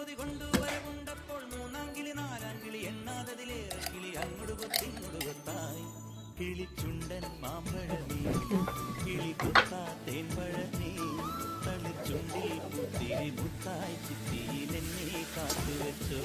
കൊതി കൊണ്ടു വരവുണ്ടപ്പോൾ മൂന്നാം കിളി നാലാം കിളി എണ്ണാതതിലേറെ കിളി അങ്ങോട്ട് കൊത്തിങ്ങോട്ട് കൊത്തായി കിളിച്ചുണ്ടൻ മാമ്പഴമേ കിളി കൊത്താ തേൻപഴമേ തളിച്ചുണ്ടിൽ പുത്തിരി മുത്തായി ചിത്തിയിൽ എന്നെ കാത്തുവെച്ചോ